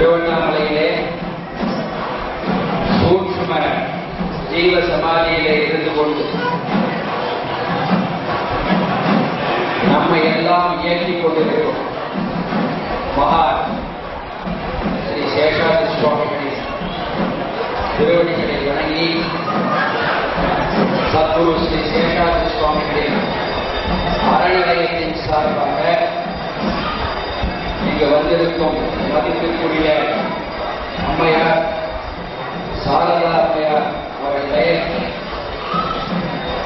திருவண்ணாமலையிலே சூட்சும ஜீவ சமாதியிலே இருந்து கொண்டு நம்மை எல்லாம் இயக்கிக் கொண்டிருக்கிறோம் மகான் ஸ்ரீ சேஷாத்ரி சுவாமிகளின் திருவடிகளை வணங்கி சத்குரு ஸ்ரீ சேஷாத்ரி சுவாமிகளின் அறநிலையத்தின் சார்பாக இங்கு வந்திருக்கும் மதிப்பிற்குரிய அம்மையார் சாரதா அம்மையார் அவர்களே,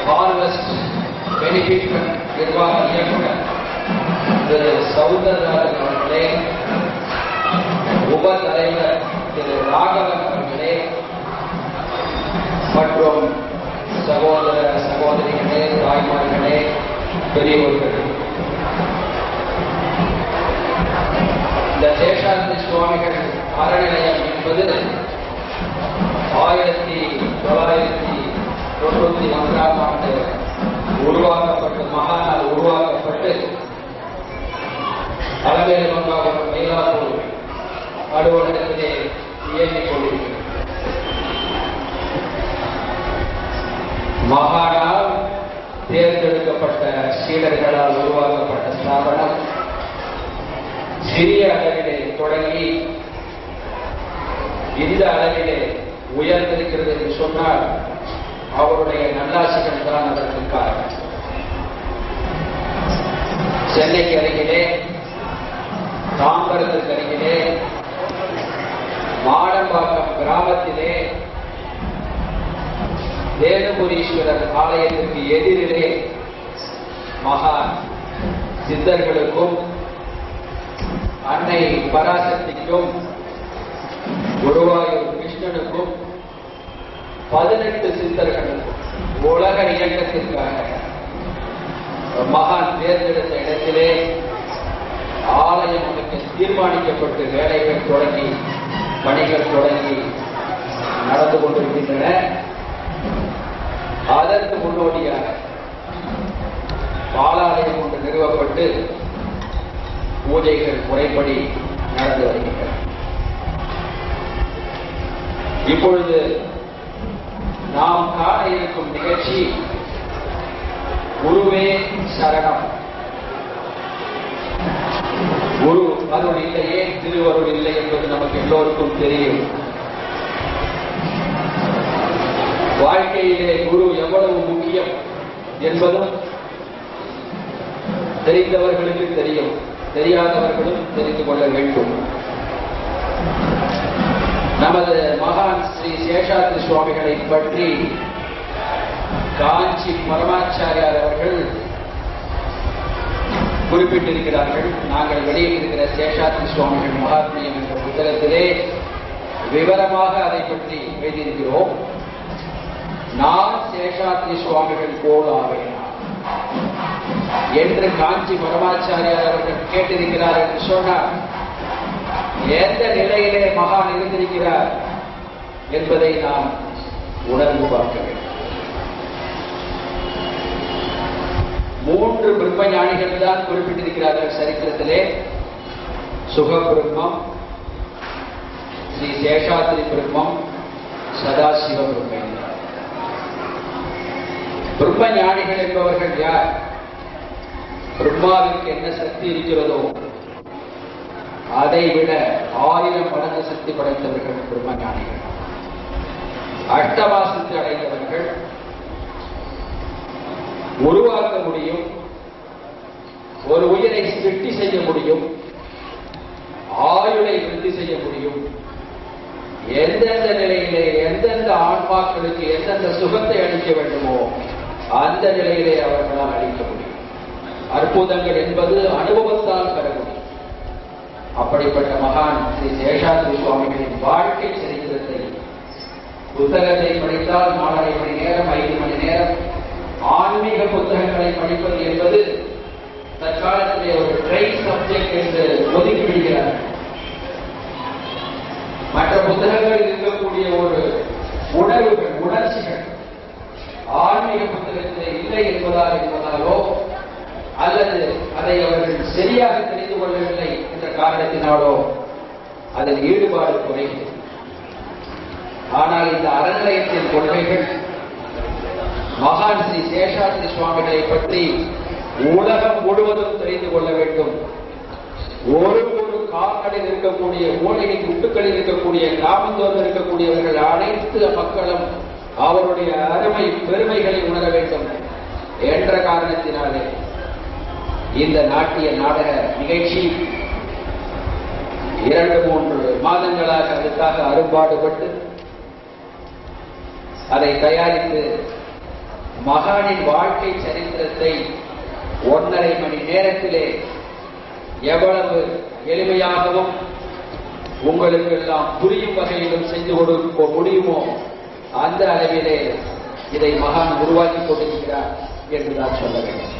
ஹார்வெஸ்ட் பெனிஃபிட் நிர்வாக இயக்குனர் திரு சௌந்தரராஜன் அவர்களே, உப தலைவர் திரு ராகவன் அவர்களே மற்றும் சகோதர சகோதரிகளே, தாய்மார்களே, பெரியவர்களே, இந்த சேஷாத்ரி சுவாமிகள் அறநிலையம் என்பது 1991ஆம் ஆண்டு உருவாக்கப்பட்டு மகானால் உருவாக்கப்பட்டு அலமேலு மங்காபுரம் மயிலாப்பூர் அலுவலகத்திலே இயங்கிக் கொண்டிருக்கிறது. மகானால் தேர்ந்தெடுக்கப்பட்ட சீடர்களால் உருவாக்கப்பட்ட ஸ்தாபனம் சிறிய அளவிலே தொடங்கி இந்த அளவிலே உயர்ந்திருக்கிறது என்று சொன்னால் அவருடைய நல்லாசிகள் தான் அதற்கு காரணம். சென்னைக்கு அருகிலே, தாம்பரத்துக்கு அருகிலே, மாடம்பாக்கம் கிராமத்திலே தேவபுரீஸ்வரர் ஆலயத்திற்கு எதிரிலே மகான் சித்தர்களுக்கும் அன்னை பராசக்திக்கும் குருவாயூர் கிருஷ்ணனுக்கும் 18 சித்தர்களுக்கும் உலக இயக்கத்திற்காக மகான் தேர்ந்தெடுத்த இடத்திலே ஆலயம் அமைக்க தீர்மானிக்கப்பட்டு வேலைகள் தொடங்கி பணிகள் தொடங்கி நடந்து கொண்டிருக்கின்றன. அதற்கு முன்னோடியாக பாலாலயம் ஒன்று நிறுவப்பட்டு பூஜைகள் முறைப்படி நடந்து வருகின்றன. இப்பொழுது நாம் காண இருக்கும் நிகழ்ச்சி குருவே சரணம். குரு அருள் இல்லையே திருவருள் இல்லை என்பது நமக்கு எல்லோருக்கும் தெரியும். வாழ்க்கையிலே குரு எவ்வளவு முக்கியம் என்பதும் தெரிந்தவர்களுக்கு தெரியும், தெரியாதவர்களும் தெரிந்து கொள்ள வேண்டும். நமது மகான் ஸ்ரீ சேஷாத்ரி சுவாமிகளை பற்றி காஞ்சி பரமாச்சாரியார் அவர்கள் குறிப்பிட்டிருக்கிறார்கள். நாங்கள் வெளியிட்டிருக்கிற சேஷாத்ரி சுவாமிகள் மகாத்மியம் என்ற புத்தகத்திலே விவரமாக அதை பற்றி எழுதியிருக்கிறோம். நான் சேஷாத்ரி சுவாமிகள் போல் ஆவேன் என்று காஞ்சி பரமாச்சாரியார் அவர்கள் கேட்டிருக்கிறார் என்று சொன்னார். எந்த நிலையிலே மகான் இருந்திருக்கிறார் என்பதை நாம் உணர்ந்து பார்க்க வேண்டும். 3 பிரம்ம ஞானிகள் தான் குறிப்பிட்டிருக்கிறார்கள் சரித்திரத்திலே. சுகபிரம்மம், ஸ்ரீ சேஷாத்ரி பிரம்மம், சதாசிவ பிரம்மம். பிரம்ம ஞானிகள் என்பவர்கள் யார்? பிரம்மாவிற்கு என்ன சக்தி இருக்கிறதோ அதை விட 1000 மடங்கு சக்தி படைத்தவர்கள் பிரம்ம ஞானிகள். அஷ்டமாசத்தை அடைந்தவர்கள். உருவாக்க முடியும், ஒரு உயிரை சிருஷ்டி செய்ய முடியும், ஆயுளை விருத்தி செய்ய முடியும். எந்தெந்த நிலையிலே எந்தெந்த ஆன்மாக்களுக்கு எந்தெந்த சுகத்தை அளிக்க வேண்டுமோ அந்த நிலையிலே அவர்களால் அளிக்க முடியும். அற்புதங்கள் என்பது அனுபவத்தால் பெற முடியும். அப்படிப்பட்ட மகான் ஸ்ரீ சேஷாத்ரி சுவாமிகளின் வாழ்க்கை சரித்திரத்தை புத்தகத்தை படித்தால் 4.5 மணி நேரம் 5 மணி நேரம் ஆன்மீக புத்தகங்களை படிப்பது என்பது தற்காலத்திலே ஒரு ட்ரை சப்ஜெக்ட் என்று ஒதுக்கிவிடுகிறார். மற்ற புத்தகங்கள் இருக்கக்கூடிய ஒரு உணர்வுகள் உணர்ச்சிகள் ஆன்மீக புத்தகத்திலே இல்லை என்பதாலோ அல்லது அதை அவர்கள் சரியாக தெரிந்து கொள்ளவில்லை என்ற காரணத்தினாலோ அதில் ஈடுபாடு குறைவு. ஆனால் இந்த அறநிலையத்தின் கொள்கைகள் மகான் ஸ்ரீ சேஷாத்ரி சுவாமிகளை பற்றி உலகம் முழுவதும் தெரிந்து கொள்ள வேண்டும். ஒரு கால்களில் இருக்கக்கூடிய மூலிகை குட்டுக்களில் இருக்கக்கூடிய கிராமந்தோறும் இருக்கக்கூடியவர்கள் அனைத்து மக்களும் அவருடைய அருமை பெருமைகளை உணர வேண்டும் என்ற காரணத்தினாலே இந்த நாட்டிய நாடக நிகழ்ச்சி 2-3 மாதங்களாக அதுக்காக அரும்பாடுபட்டு அதை தயாரித்து மகானின் வாழ்க்கை சரித்திரத்தை 1.5 மணி நேரத்திலே எவ்வளவு எளிமையாகவும் உங்களுக்கு எல்லாம் புரியும் வகையிலும் செய்து கொடுக்க முடியுமோ அந்த அளவிலே இதை மகான் உருவாக்கி கொண்டிருக்கிறார் என்றுதான் சொல்ல வேண்டும்.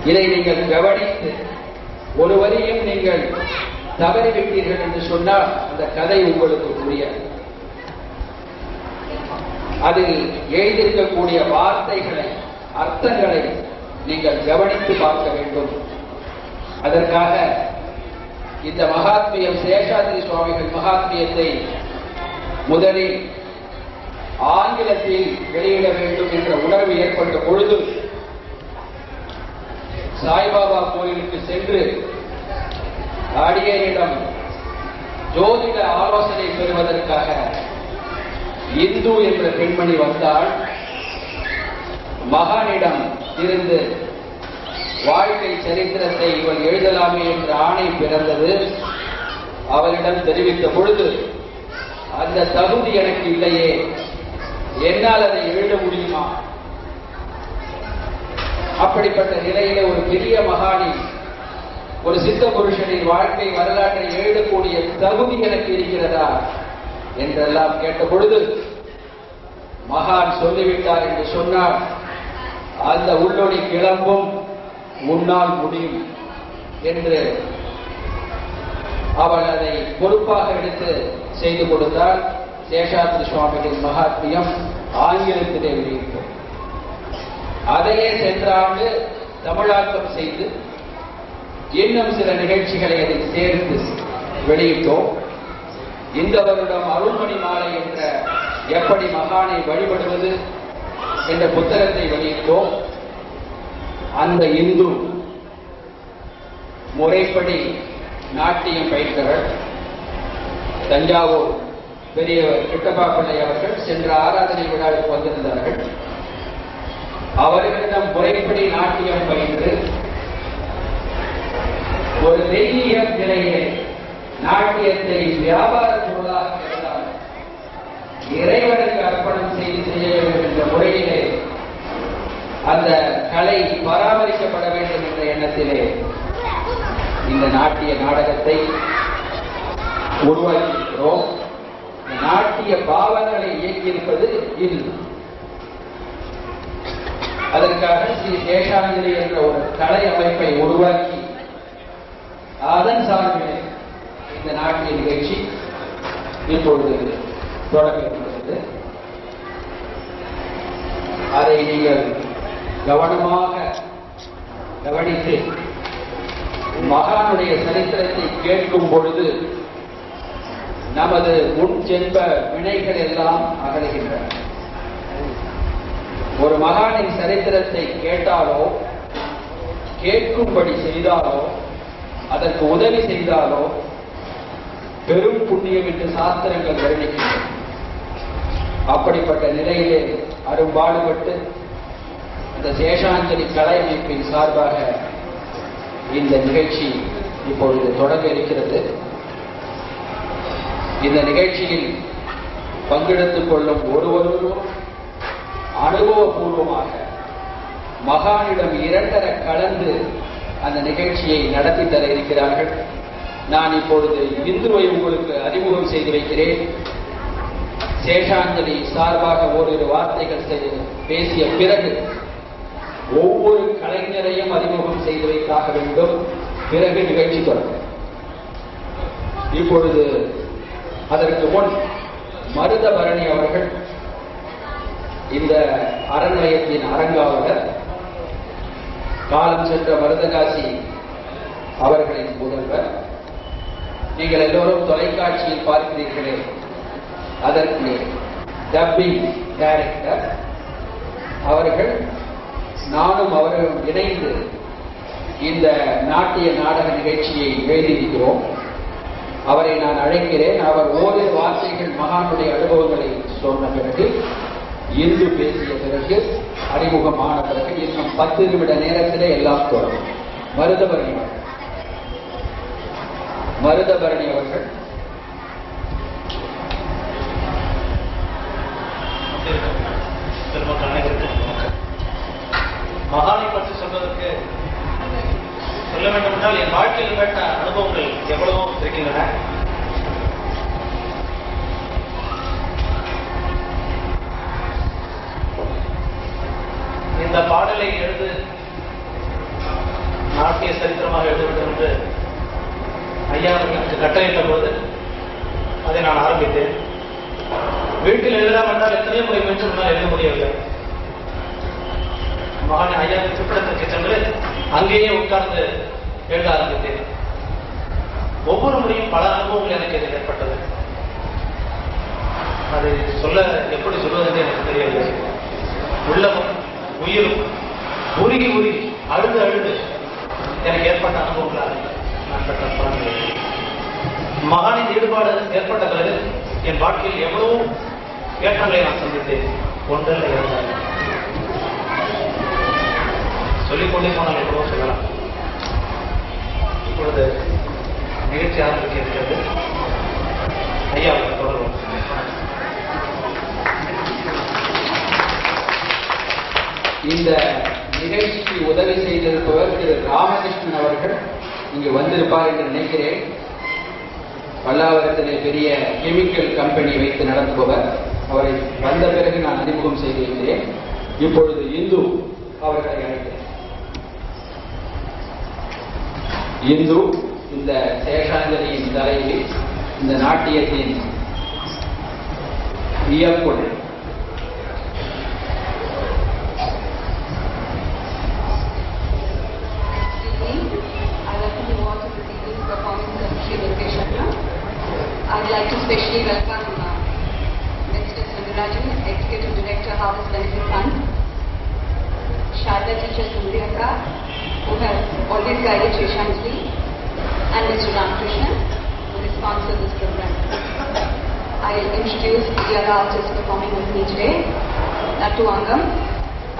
இதை நீங்கள் கவனித்து ஒரு வரியும் நீங்கள் தவறிவிட்டீர்கள் என்று சொன்னால் அந்த கதை உங்களுக்கு புரியாது. அதில் எழுதியிருக்கக்கூடிய வார்த்தைகளை அர்த்தங்களை நீங்கள் கவனித்து பார்க்க வேண்டும். அதற்காக இந்த மகாத்மியம் சேஷாத்ரி சுவாமிகள் மகாத்மியத்தை முதலில் ஆங்கிலத்தில் வெளியிட வேண்டும் என்ற உணர்வு ஏற்பட்ட பொழுது சாய்பாபா கோயிலுக்கு சென்று அடியேனிடம் ஜோதிட ஆலோசனை பெறுவதற்காக இந்து என்ற பெண்மணி வந்தால் மகானிடம் இருந்து வாழ்க்கை சரித்திரத்தை இவள் எழுதலாமே என்ற ஆணை பிறந்தது. அவளிடம் தெரிவித்த பொழுது அந்த தகுதி எனக்கு இல்லையே, என்னால் அதை எழுத முடியுமா? அப்படிப்பட்ட நிலையில ஒரு பெரிய மகானி ஒரு சித்த புருஷனின் வாழ்க்கை வரலாற்றை எழுதக்கூடிய தகுதி எனக்கு இருக்கிறதா என்றெல்லாம் கேட்ட பொழுது மகான் சொல்லிவிட்டார் என்று சொன்னால் அந்த உள்ளொளி கிளம்பும், உன்னால் முடியும் என்று அவள் அதை பொறுப்பாக எடுத்து செய்து கொடுத்தால் சேஷாத்ரி சுவாமிகளின் மகாத்மியம் ஆங்கிலத்திலே வெளியிட்டோம். அதையே சென்ற ஆண்டு தமிழாக்கம் செய்து இன்னும் சில நிகழ்ச்சிகளை அதில் சேர்த்து வெளியிட்டோம். இந்த வருடம் அருள்மணி மாலை என்ற எப்படி மகானை வழிபடுவது என்ற புத்தகத்தை வெளியிட்டோம். அந்த இந்து முறைப்படி நாட்டியம் பயின்றவர் தஞ்சாவூர் பெரியவர் கிட்டப்பா பிள்ளை அவர்கள் சென்ற ஆராதனை விழாவுக்கு வந்திருந்தார்கள். அவர்களிடம் முறைப்படி நாட்டியம் பயின்று ஒரு தெய்வீக நிலையிலே நாட்டியத்தை வியாபார பொருளாக இருந்தால் இறைவனுக்கு அர்ப்பணம் செய்து செய்ய வேண்டும் என்ற முறையிலே அந்த கலை பராமரிக்கப்பட வேண்டும் என்ற எண்ணத்திலே இந்த நாட்டிய நாடகத்தை உருவாக்கியிருக்கிறோம். நாட்டிய பாவங்களை இயக்கியிருப்பது இது. அதற்காக ஸ்ரீ சேஷாங்கிரி என்ற ஒரு கலை அமைப்பை உருவாக்கி அதன் சார்பிலே இந்த நாட்டிய நிகழ்ச்சி இப்பொழுது தொடங்கப்பட்டது. அதை நீங்கள் கவனமாக கவனித்து மகானுடைய சரித்திரத்தை கேட்கும் பொழுது நமது முன் ஜென்ம வினைகள் எல்லாம் அகலுகின்றன. ஒரு மகானின் சரித்திரத்தை கேட்டாலோ கேட்கும்படி செய்தாலோ அதற்கு உதவி செய்தாலோ பெரும் புண்ணியம் என்று சாஸ்திரங்கள் வர்ணிக்கின்றன. அப்படிப்பட்ட நிலையிலே அரும்பாடுபட்டு இந்த சேஷாஞ்சலி கலை அமைப்பின் சார்பாக இந்த நிகழ்ச்சி இப்பொழுது தொடங்க இருக்கிறது. இந்த நிகழ்ச்சியில் பங்கெடுத்துக் கொள்ளும் ஒருவரும் அனுபவபூர்வமாக மகானிடம் 2 கலந்து அந்த நிகழ்ச்சியை நடத்தி தர இருக்கிறார்கள். நான் இப்பொழுது இந்துவை உங்களுக்கு அறிமுகம் செய்து வைக்கிறேன். சேஷாஞ்சலி சார்பாக ஓரிரு வார்த்தைகள் பேசிய பிறகு ஒவ்வொரு கலைஞரையும் அறிமுகம் செய்து வைத்தாக வேண்டும். பிறகு நிகழ்ச்சி தொடரும். இப்பொழுது அதற்கு முன் மருதபரணி அவர்கள் இந்த அறநிலையத்தின் அரங்காவலர், காலம் சென்ற மருதகாசி அவர்களின் முதல்வர், நீங்கள் எல்லோரும் தொலைக்காட்சியில் பார்க்கிறீர்களே, அதற்கு டப்பிங் டைரக்டர் அவர்கள், நானும் அவர்களும் இணைந்து இந்த நாட்டிய நாடக நிகழ்ச்சியை எழுதியிருக்கிறோம். அவரை நான் அழைக்கிறேன். அவர் ஓரிரு வார்த்தைகள் மகானுடைய அனுபவங்களை சொன்ன பிறகு, இந்து பேசிய பிறகு, அறிமுகமான பிறகு இன்னும் 10 நிமிட நேரத்திலே எல்லாம் தொடரும். மருதபரணி அவர்கள் மகானை பற்றி சொல்வதற்கு சொல்ல வேண்டும் என்றால் என் வாழ்க்கையில் பெற்ற அனுபவங்கள் எவ்வளவோ இருக்கின்றன. இந்த பாடலை எழுது நாட்டிய சரித்திரமாக எழுத வேண்டும் என்று ஐயா அவர்களுக்கு கட்டளையிட்ட போது அதை நான் ஆரம்பித்தேன். வீட்டில் எழுதலாம் என்றால் எத்தனையோ முறை முயற்சி முன்னால் எழுத முடியவில்லை. மகான் ஐயா திருப்படத்திற்கு சென்று அங்கேயே உட்கார்ந்து எழுத ஆரம்பித்தேன். ஒவ்வொரு முறையும் பல அனுபவங்கள் எனக்கு இது ஏற்பட்டது. அதை சொல்ல எப்படி சொல்வதென்று எனக்கு தெரியவில்லை. உள்ளமும் உயிரும் உருகி அழுது எனக்கு ஏற்பட்ட அனுபவங்களால் நான் பெற்ற பலன்கள். மகானின் ஈடுபாடு ஏற்பட்ட பிறகு என் வாழ்க்கையில் எவ்வளவோ ஏற்றங்களை நான் சந்தித்தேன். ஒன்றல்ல இரண்டல்ல. சொல்லிக்கொண்டே போனால் எவ்வளவோ சொல்லலாம். இப்பொழுது நிகழ்ச்சி ஆரம்பிக்க இருக்கிறது. ஐயா தொடர்வோம். இந்த நிகழ்ச்சிக்கு உதவி செய்திருப்பவர் திரு ராமகிருஷ்ணன் அவர்கள் இங்கு வந்திருப்பார் என்று நினைக்கிறேன். பல்லாவரத்திலே பெரிய கெமிக்கல் கம்பெனி வைத்து நடத்துபவர். அவரை வந்த பிறகு நான் அறிமுகம் செய்திருக்கிறேன். இப்பொழுது இந்து அவர்களை அழைக்கிறேன். இந்து இந்த சேஷாஞ்சலியின் தலையில் இந்த நாட்டியத்தின் இயக்குனர். I'd like to specially welcome Mr. Sundararajan, Executive Director, Harvest Benefit Fund, Sharda teacher Sundriaka, who has always guided Sheshanjali, and Mr. Ramakrishnan, who has sponsored this program. I'll introduce the other artists performing with me today. Nattu Angam,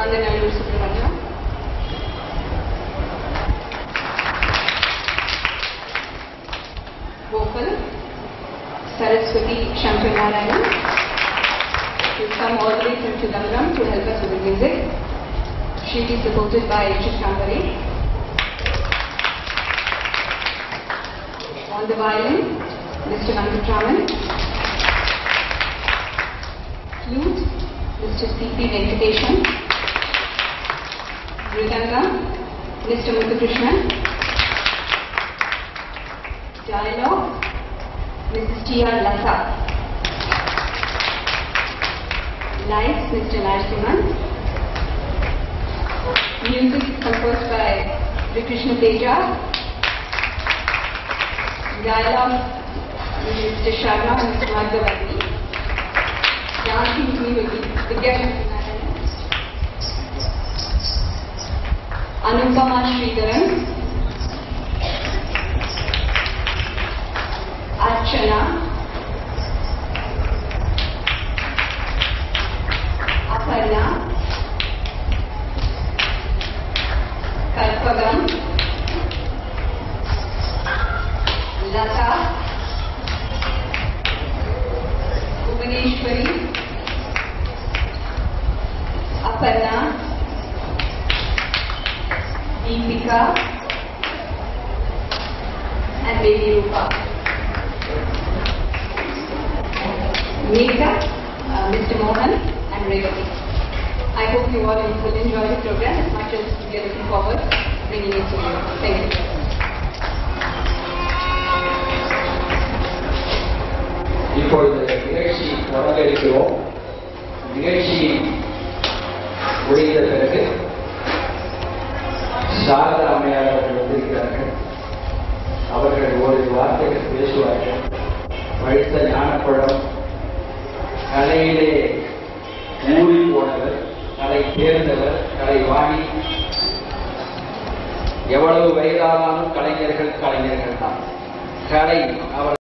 Andanallur Subramaniam, vocal, Saraswati Shankaranarayan, who has come all the way from Chidambaram to help us with the music. She is supported by Chitrambaram. On the violin, Mr. Venkatraman. Flute, Mr. C.P. Venkateshan. Mridanga, Mr. Muthukrishnan. Dialogue, Mrs. T.R. Lata. Lights, Mr. Narasimhan. Music is composed by Krishna Teja. Dialogue, Mr. Sharma and Mr. Madhavati. Dancing with me will be Vidya Shankaran. Anupama Sridharan. Archana, Aparna, Kalpagam, Lata, Bhuvaneshwari, Aparna, Deepika, and Baby Rupa. Makeup, Mr. Mohan and Revati. I hope you all will enjoy the program as much as we are looking forward to bringing it to you. Thank you. இப்பொழுது நிகழ்ச்சி தொடங்க இருக்கிறோம். நிகழ்ச்சி முடிந்த பிறகு சாரதா அம்மையார் அவர்கள் வந்திருக்கிறார்கள். அவர்கள் ஒரு வார்த்தைகள் பேச பேசுவார்கள். படித்த ஞானப்பழம், கலையிலே ஊறி போனவர், கலை தேர்ந்தவர், கலை வாணி. எவ்வளவு வயதானாலும் கலைஞர்கள் தான். கலை அவர்